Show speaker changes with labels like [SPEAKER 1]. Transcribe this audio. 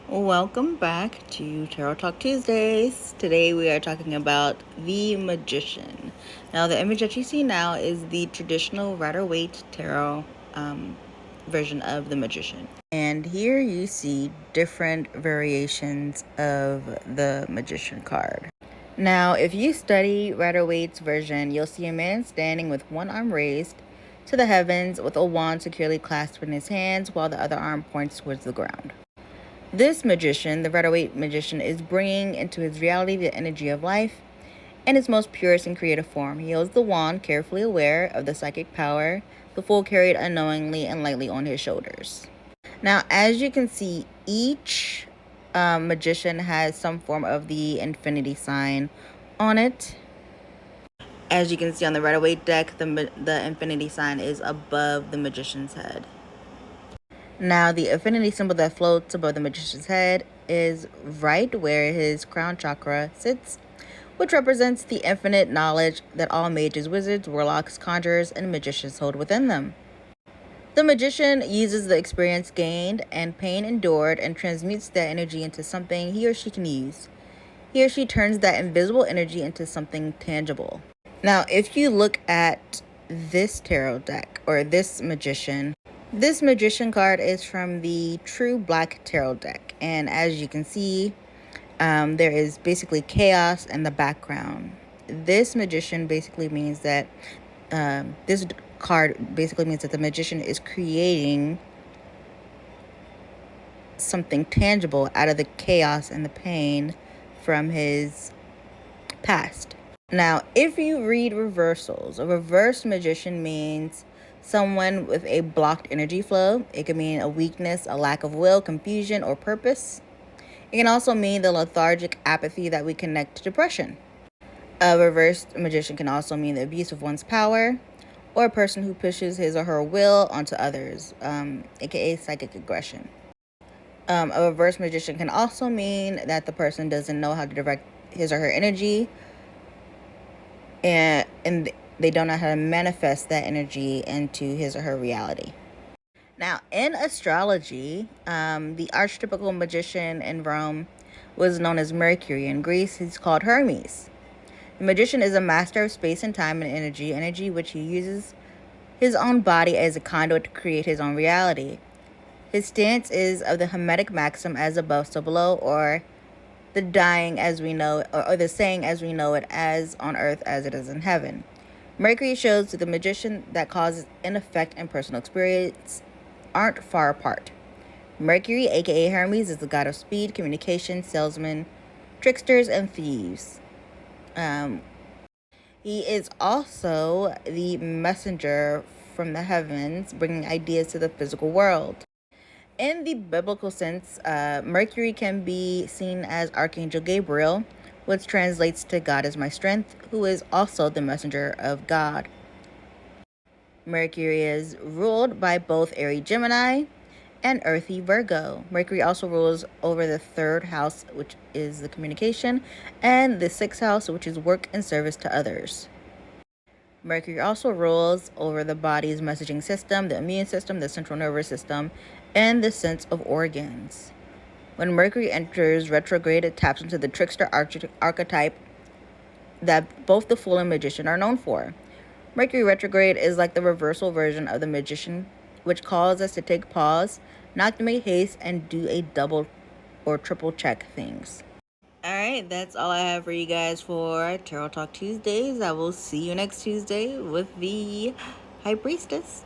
[SPEAKER 1] Welcome back to Tarot Talk Tuesdays. Today we are talking about the Magician. Now, the image that you see now is the traditional Rider-Waite tarot version of the Magician. And here you see different variations of the Magician card. Now, if you study Rider-Waite's version, you'll see a man standing with one arm raised to the heavens with a wand securely clasped in his hands while the other arm points towards the ground. This magician, the Rider-Waite magician, is bringing into his reality the energy of life in its most purest and creative form. He holds the wand, carefully aware of the psychic power, the fool carried unknowingly and lightly on his shoulders. Now, as you can see, each magician has some form of the infinity sign on it. As you can see on the Rider-Waite deck, the infinity sign is above the magician's head. Now, the infinity symbol that floats above the magician's head is right where his crown chakra sits, which represents the infinite knowledge that all mages, wizards, warlocks, conjurers, and magicians hold within them. The magician uses the experience gained and pain endured and transmutes that energy into something he or she can use. He or she turns that invisible energy into something tangible. Now, if you look at this tarot deck, or this magician card is from the True Black Tarot deck. And as you can see, there is basically chaos in the background. This magician basically means that, this card basically means that the magician is creating something tangible out of the chaos and the pain from his past. Now, if you read reversals, a reversed magician means someone with a blocked energy flow. It could mean a weakness, a lack of will, confusion, or purpose. It can also mean the lethargic apathy that we connect to depression. A reversed magician can also mean the abuse of one's power, or a person who pushes his or her will onto others, aka psychic aggression. A reversed magician can also mean that the person doesn't know how to direct his or her energy, and they don't know how to manifest that energy into his or her reality. Now, in astrology, the archetypical magician in Rome was known as Mercury. In Greece, he's called Hermes. The magician is a master of space and time and energy which he uses his own body as a conduit to create his own reality. His stance is of the Hermetic maxim, as above, so below, or the dying as we know it, or the saying as we know it, as on earth as it is in heaven. Mercury shows to the magician that causes and effect and personal experience aren't far apart. Mercury, aka Hermes, is the god of speed, communication, salesmen, tricksters, and thieves. He is also the messenger from the heavens, bringing ideas to the physical world. In the biblical sense, Mercury can be seen as Archangel Gabriel, which translates to God is my strength, who is also the messenger of God. Mercury is ruled by both airy Gemini and earthy Virgo. Mercury also rules over the third house, which is the communication, and the sixth house, which is work and service to others. Mercury also rules over the body's messaging system, the immune system, the central nervous system, and the sense of organs. When Mercury enters retrograde, it taps into the trickster archetype that both the Fool and Magician are known for. Mercury retrograde is like the reversal version of the Magician, which calls us to take pause, not to make haste, and do a double or triple check things. Alright, that's all I have for you guys for Tarot Talk Tuesdays. I will see you next Tuesday with the High Priestess.